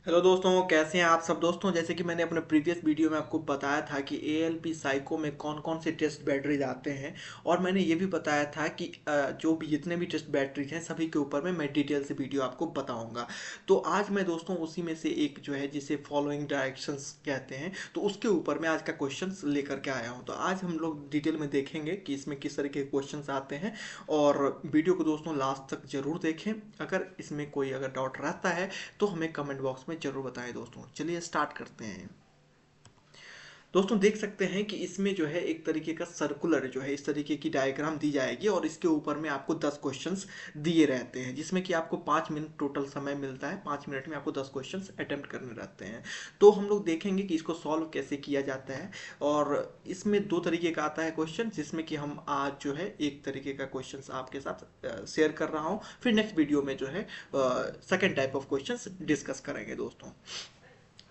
Hello दोस्तों, कैसे हैं आप सब दोस्तों। जैसे कि मैंने अपने प्रीवियस वीडियो में आपको बताया था कि एएलपी साइको में कौन कौन से टेस्ट बैटरीज आते हैं, और मैंने ये भी बताया था कि जो भी जितने भी टेस्ट बैटरीज हैं सभी के ऊपर में मैं डिटेल से वीडियो आपको बताऊंगा। तो आज मैं दोस्तों उसी में से एक जो है जिसे फॉलोइंग डायरेक्शंस कहते हैं, तो उसके ऊपर मैं आज का क्वेश्चन लेकर के आया हूँ। तो आज हम लोग डिटेल में देखेंगे कि इसमें किस तरीके के क्वेश्चन आते हैं, और वीडियो को दोस्तों लास्ट तक जरूर देखें। अगर इसमें कोई अगर डाउट रहता है तो हमें कमेंट बॉक्स में जरूर बताएं दोस्तों। चलिए स्टार्ट करते हैं। दोस्तों देख सकते हैं कि इसमें जो है एक तरीके का सर्कुलर जो है इस तरीके की डायग्राम दी जाएगी, और इसके ऊपर में आपको 10 क्वेश्चंस दिए रहते हैं, जिसमें कि आपको 5 मिनट टोटल समय मिलता है। 5 मिनट में आपको 10 क्वेश्चंस अटेम्प्ट करने रहते हैं। तो हम लोग देखेंगे कि इसको सॉल्व कैसे किया जाता है। और इसमें दो तरीके का आता है क्वेश्चन, जिसमें कि हम आज जो है एक तरीके का क्वेश्चन आपके साथ शेयर कर रहा हूँ। फिर नेक्स्ट वीडियो में जो है second type of question discuss करेंगे दोस्तों।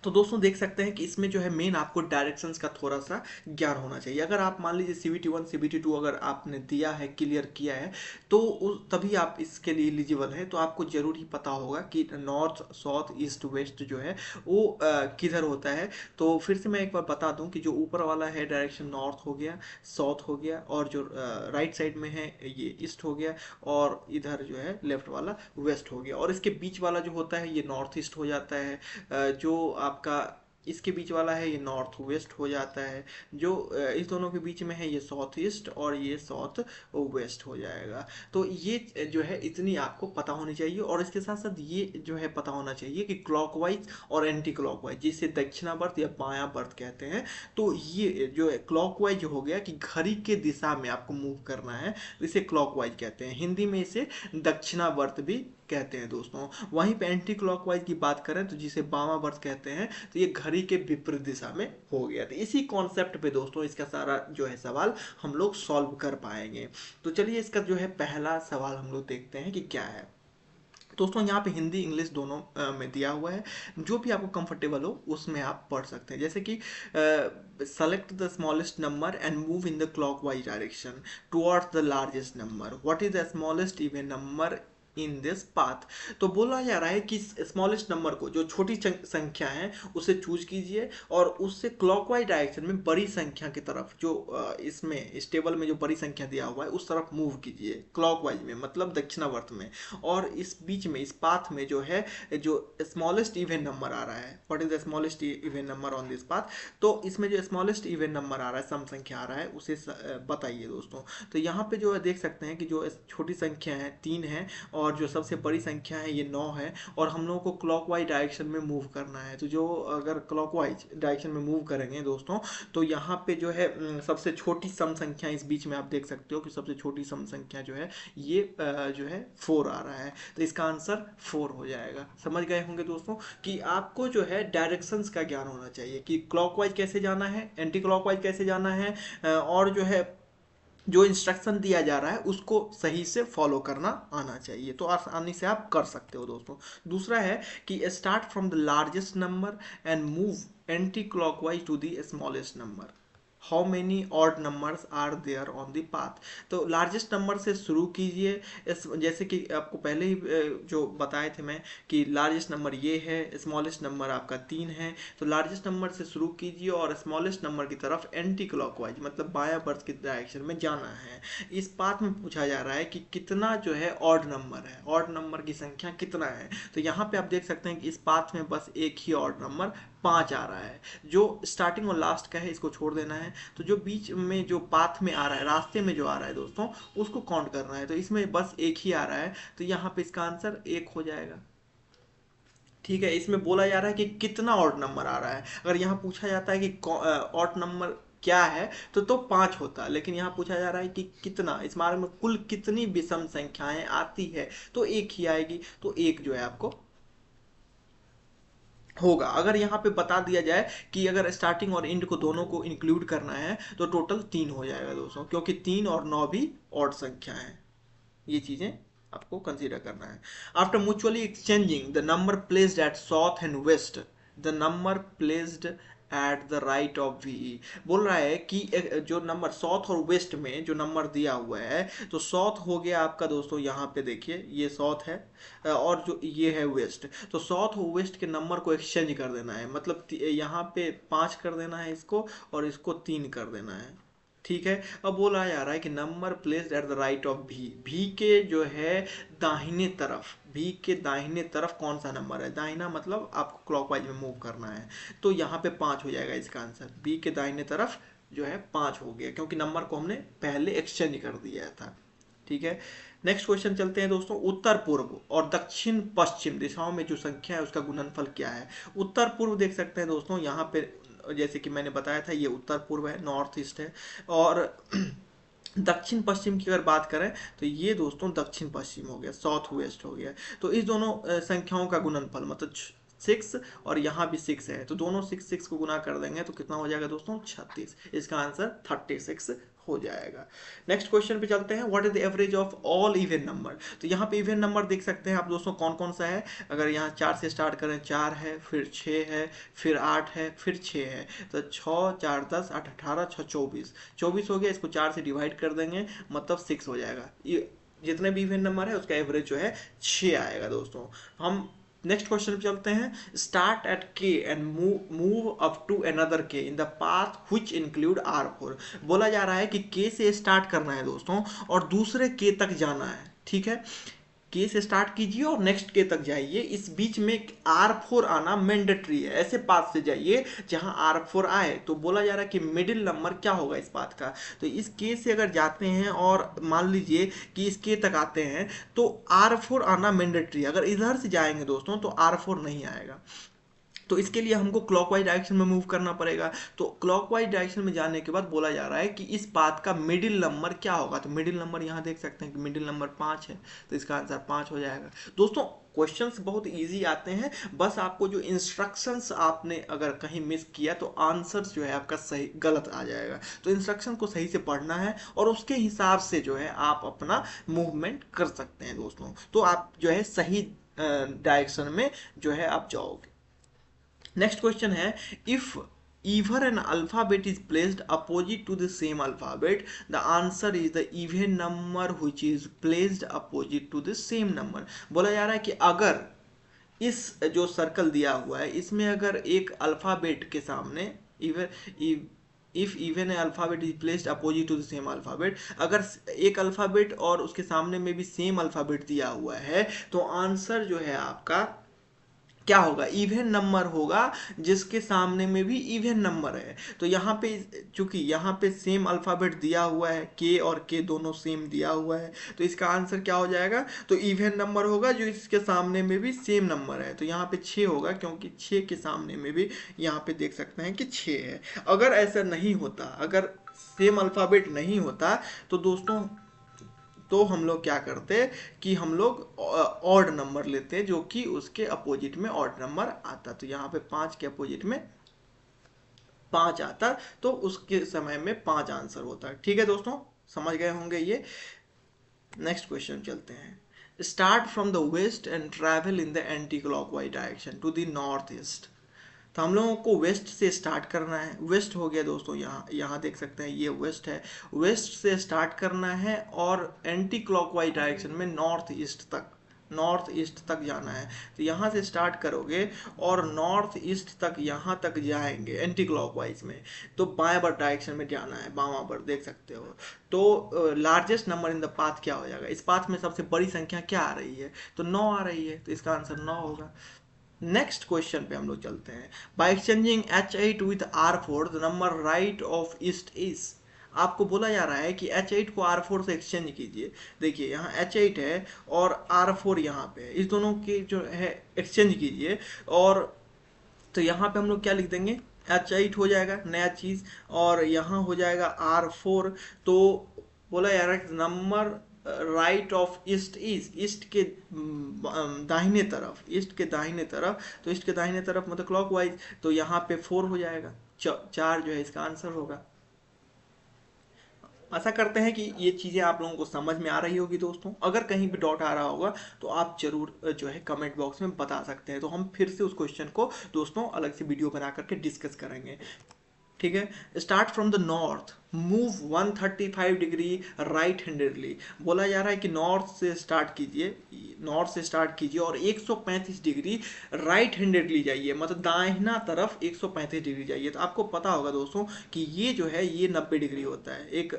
तो दोस्तों देख सकते हैं कि इसमें जो है मेन आपको डायरेक्शंस का थोड़ा सा ज्ञान होना चाहिए। अगर आप मान लीजिए CBT 1 CBT 2 अगर आपने दिया है, क्लियर किया है, तो तभी आप इसके लिए एलिजिबल है। तो आपको जरूर ही पता होगा कि नॉर्थ साउथ ईस्ट वेस्ट जो है वो किधर होता है। तो फिर से मैं एक बार बता दूं कि जो ऊपर वाला है डायरेक्शन नॉर्थ हो गया, साउथ हो गया, और जो राइट साइड में है ये ईस्ट हो गया, और इधर जो है लेफ्ट वाला वेस्ट हो गया, और इसके बीच वाला जो होता है ये नॉर्थ ईस्ट हो जाता है। जो आपका इसके बीच वाला है ये नॉर्थ वेस्ट हो जाता है। जो इस दोनों के बीच में है ये साउथ ईस्ट, और ये साउथ वेस्ट हो जाएगा। तो ये जो है इतनी आपको पता होनी चाहिए, और इसके साथ साथ ये जो है पता होना चाहिए कि क्लॉकवाइज और एंटी क्लॉकवाइज, जिसे दक्षिणावर्त या बायां कहते हैं। तो ये जो है क्लॉकवाइज हो गया कि घड़ी के दिशा में आपको मूव करना है, इसे क्लॉकवाइज कहते हैं। हिंदी में इसे दक्षिणावर्त भी कहते हैं दोस्तों। वहीं पे एंटी क्लॉकवाइज की बात करें तो जिसे वामावर्त कहते हैं, तो ये घड़ी के विपरीत दिशा में हो गया। तो इसी कॉन्सेप्ट पे दोस्तों इसका सारा जो है सवाल हम लोग सॉल्व कर पाएंगे। तो चलिए इसका जो है पहला सवाल हम लोग देखते हैं कि क्या है। दोस्तों यहाँ पे हिंदी इंग्लिश दोनों में दिया हुआ है। जो भी आपको कंफर्टेबल हो उसमें आप पढ़ सकते हैं। जैसे कि select the smallest number and move in the clockwise direction towards the largest number. What is the smallest even number in this path. तो बोला जा रहा है कि स्मॉलेस्ट नंबर को, जो छोटी संख्या है, उसे चूज कीजिए, और उससे क्लॉकवाइज डायरेक्शन में बड़ी संख्या की तरफ, जो इसमें इस टेबल में जो बड़ी संख्या दिया हुआ है उस तरफ मूव कीजिए, क्लॉकवाइज में मतलब दक्षिणावर्त में। और इस बीच में इस पाथ में जो है जो स्मॉलेस्ट इवन नंबर आ रहा है, what is the smallest even number on this path. तो इसमें जो स्मॉलेस्ट इवन नंबर आ रहा है, सम संख्या आ रहा है, उसे बताइए दोस्तों। तो यहाँ पे जो है देख सकते हैं कि जो छोटी संख्या है 3 है, और जो सबसे बड़ी संख्या है ये 9 है, और हम लोगों को क्लॉकवाइज डायरेक्शन में मूव करना है। तो जो अगर क्लॉकवाइज डायरेक्शन में मूव करेंगे दोस्तों, तो यहाँ पे जो है सबसे छोटी सम संख्या इस बीच में आप देख सकते हो कि सबसे छोटी सम संख्या जो है ये जो है 4 आ रहा है। तो इसका आंसर 4 हो जाएगा। समझ गए होंगे दोस्तों कि आपको जो है डायरेक्शंस का ज्ञान होना चाहिए कि क्लॉकवाइज कैसे जाना है, एंटी क्लॉकवाइज कैसे जाना है, और जो है जो इंस्ट्रक्शन दिया जा रहा है उसको सही से फॉलो करना आना चाहिए। तो आसानी से आप कर सकते हो दोस्तों। दूसरा है कि start from the largest number and move anticlockwise to the smallest number. How many odd numbers are there on the path. तो लार्जेस्ट नंबर से शुरू कीजिए। जैसे कि आपको पहले ही जो बताए थे मैं कि लार्जेस्ट नंबर ये है, स्मॉलेस्ट नंबर आपका 3 है। तो लार्जेस्ट नंबर से शुरू कीजिए और स्मॉलेस्ट नंबर की तरफ एंटी क्लॉकवाइज मतलब बाया बर्थ की डायरेक्शन में जाना है। इस पाथ में पूछा जा रहा है कि कितना जो है ऑड नंबर है, ऑड नंबर की संख्या कितना है। तो यहाँ पे आप देख सकते हैं कि इस पाथ में बस एक ही ऑड नंबर 5 आ रहा है। जो स्टार्टिंग और लास्ट का है इसको छोड़ देना है। तो जो बीच में जो पाथ में आ रहा है, रास्ते में जो आ रहा है दोस्तों, उसको काउंट करना है। तो इसमें बस एक ही आ रहा है, तो यहाँ पे इसका आंसर 1 हो जाएगा। ठीक है, इसमें बोला जा रहा है कि कितना ऑड नंबर आ रहा है। अगर यहाँ पूछा जाता है कि ऑड नंबर क्या है, तो 5 होता, लेकिन यहाँ पूछा जा रहा है कि कितना, इस मार्ग में कुल कितनी विषम संख्याएं आती है, तो एक ही आएगी। तो एक जो है आपको होगा। अगर यहाँ पे बता दिया जाए कि अगर स्टार्टिंग और एंड को दोनों को इंक्लूड करना है, तो टोटल 3 हो जाएगा दोस्तों, क्योंकि 3 और 9 भी ऑड संख्या है। ये चीजें आपको कंसीडर करना है। After mutually exchanging the number placed at south and west, the number placed at the right of V. बोल रहा है कि जो नंबर साउथ और वेस्ट में जो नंबर दिया हुआ है, तो साउथ हो गया आपका दोस्तों, यहाँ पे देखिए ये साउथ है और जो ये है वेस्ट। तो साउथ और वेस्ट के नंबर को एक्सचेंज कर देना है, मतलब यहाँ पे 5 कर देना है इसको, और इसको 3 कर देना है। ठीक है। अब बोला जा रहा है कि number placed at the right of भी, भी के जो है दाहिने तरफ, भी के दाहिने तरफ कौन सा नंबर है, दाहिना मतलब आपको क्लॉकवाइज में मूव करना है। तो यहाँ पे 5 हो जाएगा इसका आंसर, बी के दाहिने तरफ जो है 5 हो गया, क्योंकि नंबर को हमने पहले एक्सचेंज कर दिया था। ठीक है। नेक्स्ट क्वेश्चन चलते हैं दोस्तों। उत्तर पूर्व और दक्षिण पश्चिम दिशाओं में जो संख्या है उसका गुणनफल क्या है। उत्तर पूर्व देख सकते हैं दोस्तों, यहाँ पे जैसे कि मैंने बताया था ये उत्तर पूर्व है, नॉर्थ ईस्ट है। और दक्षिण पश्चिम की अगर बात करें तो ये दोस्तों दक्षिण पश्चिम हो गया, साउथ वेस्ट हो गया। तो इस दोनों संख्याओं का गुणनफल मतलब 6 और यहाँ भी 6 है, तो दोनों 6 को गुना कर देंगे तो कितना हो जाएगा दोस्तों 36। इसका आंसर 36 हो जाएगा। नेक्स्ट क्वेश्चन पे चलते हैं। What is the average of all even number. तो यहाँ पे इवन नंबर देख सकते हैं आप दोस्तों कौन कौन सा है। अगर यहाँ 4 से स्टार्ट करें, 4 है, फिर 6 है, फिर 8 है, फिर 6 है। तो 6 4 10 8 18 6 24, 24 हो गया। इसको 4 से डिवाइड कर देंगे मतलब 6 हो जाएगा। ये जितने भी इवन नंबर है उसका एवरेज जो है 6 आएगा दोस्तों। हम नेक्स्ट क्वेश्चन पे चलते हैं। Start at K and move up to another K in the path which include R4। बोला जा रहा है कि के से स्टार्ट करना है दोस्तों और दूसरे के तक जाना है। ठीक है। के से स्टार्ट कीजिए और नेक्स्ट के तक जाइए, इस बीच में R4 आना मैंडेटरी है। ऐसे पाथ से जाइए जहां R4 आए। तो बोला जा रहा है कि मिडिल नंबर क्या होगा इस पाथ का। तो इस के से अगर जाते हैं और मान लीजिए कि इस के तक आते हैं तो R4 आना मैंडेटरी है। अगर इधर से जाएंगे दोस्तों तो R4 नहीं आएगा। तो इसके लिए हमको क्लॉकवाइज डायरेक्शन में मूव करना पड़ेगा। तो क्लॉकवाइज डायरेक्शन में जाने के बाद बोला जा रहा है कि इस पाथ का मिडिल नंबर क्या होगा। तो मिडिल नंबर यहाँ देख सकते हैं कि मिडिल नंबर 5 है, तो इसका आंसर 5 हो जाएगा। दोस्तों क्वेश्चंस बहुत इजी आते हैं, बस आपको जो इंस्ट्रक्शंस आपने अगर कहीं मिस किया तो आंसर्स जो है आपका सही गलत आ जाएगा। तो इंस्ट्रक्शन को सही से पढ़ना है और उसके हिसाब से जो है आप अपना मूवमेंट कर सकते हैं दोस्तों। तो आप जो है सही डायरेक्शन में जो है आप जाओगे। नेक्स्ट क्वेश्चन है। If either an alphabet is placed opposite to the same alphabet, the answer is the even number which is placed opposite to the same number। बोला जा रहा है कि अगर इस जो सर्कल दिया हुआ है इसमें अगर एक अल्फाबेट के सामने if even a alphabet is placed opposite to the same alphabet, अगर एक अल्फाबेट और उसके सामने में भी सेम अल्फाबेट दिया हुआ है तो आंसर जो है आपका क्या होगा, इवन नंबर होगा जिसके सामने में भी इवन नंबर है। तो यहाँ पे चूंकि यहाँ पे सेम अल्फाबेट दिया हुआ है, के और के दोनों सेम दिया हुआ है, तो इसका आंसर क्या हो जाएगा, तो इवन नंबर होगा जो इसके सामने में भी सेम नंबर है। तो यहाँ पे 6 होगा क्योंकि 6 के सामने में भी यहाँ पे देख सकते हैं कि 6 है। अगर ऐसा नहीं होता, अगर सेम अल्फाबेट नहीं होता तो दोस्तों तो हम लोग क्या करते कि हम लोग ऑड नंबर लेते जो कि उसके अपोजिट में ऑड नंबर आता। तो यहाँ पे 5 के अपोजिट में 5 आता तो उसके समय में 5 आंसर होता है। ठीक है दोस्तों, समझ गए होंगे ये। नेक्स्ट क्वेश्चन चलते हैं। Start from the west and travel in the anticlockwise direction to the north east. तो हम लोगों को वेस्ट से स्टार्ट करना है। वेस्ट हो गया दोस्तों, यहाँ देख सकते हैं ये वेस्ट है। वेस्ट से स्टार्ट करना है और एंटी क्लॉकवाइज डायरेक्शन में नॉर्थ ईस्ट तक जाना है। तो यहाँ से स्टार्ट करोगे और नॉर्थ ईस्ट तक यहाँ तक जाएंगे एंटी क्लॉकवाइज में, तो बाएं बर डायरेक्शन में जाना है, बामा पर देख सकते हो। तो largest number in the path क्या हो जाएगा, इस पाथ में सबसे बड़ी संख्या क्या आ रही है, तो 9 आ रही है, तो इसका आंसर 9 होगा। नेक्स्ट क्वेश्चन पे हम लोग चलते हैं। By exchanging H8 with R4 the number right of east is. आपको बोला जा रहा है कि H8 को R4 से एक्सचेंज कीजिए। देखिए यहाँ H8 है और R4 यहाँ पे है, इस दोनों के जो है एक्सचेंज कीजिए। और तो यहाँ पे हम लोग क्या लिख देंगे, H8 हो जाएगा नया चीज और यहाँ हो जाएगा R4। तो बोला जा रहा है number right of east is, east के दाहिने तरफ, ईस्ट के दाहिने तरफ, तो ईस्ट के दाहिने तरफ मतलब क्लॉकवाइज, तो यहाँ पे 4 हो जाएगा, 4 जो है इसका आंसर होगा। आशा करते हैं कि ये चीज़ें आप लोगों को समझ में आ रही होगी दोस्तों। अगर कहीं भी डाउट आ रहा होगा तो आप जरूर जो है कमेंट बॉक्स में बता सकते हैं, तो हम फिर से उस क्वेश्चन को दोस्तों अलग से वीडियो बना करके डिस्कस करेंगे। ठीक है, start from the north, move 135 degree right handedly. बोला जा रहा है कि नॉर्थ से स्टार्ट कीजिए और 135 डिग्री राइट हैंडेडली जाइए, मतलब दाहिना तरफ 135 डिग्री जाइए। तो आपको पता होगा दोस्तों कि ये जो है ये 90 डिग्री होता है, एक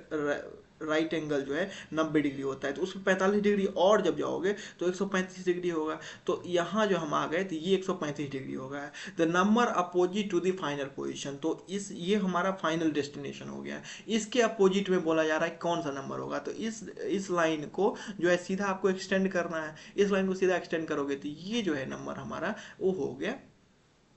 राइट एंगल जो है 90 डिग्री होता है, तो उसमें 45 डिग्री और जब जाओगे तो 135 डिग्री होगा। तो यहाँ जो हम आ गए तो ये 135 डिग्री हो गया। The number opposite to the final position, तो ये हमारा फाइनल डेस्टिनेशन हो गया। इसके अपोजिट में बोला जा रहा है कौन सा नंबर होगा, तो इस लाइन को जो है सीधा आपको एक्सटेंड करना है। इस लाइन को सीधा एक्सटेंड करोगे तो ये जो है नंबर हमारा वो हो गया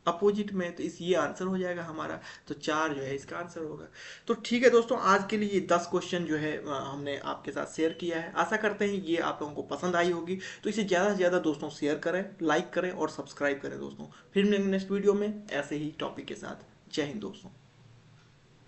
अपोजिट में, तो इस ये आंसर हो जाएगा हमारा। तो 4 जो है इसका आंसर होगा। तो ठीक है दोस्तों, आज के लिए 10 क्वेश्चन जो है हमने आपके साथ शेयर किया है। आशा करते हैं ये आप लोगों को पसंद आई होगी, तो इसे ज़्यादा से ज़्यादा दोस्तों शेयर करें, लाइक करें और सब्सक्राइब करें दोस्तों। फिर मिलेंगे नेक्स्ट वीडियो में ऐसे ही टॉपिक के साथ। जय हिंद दोस्तों।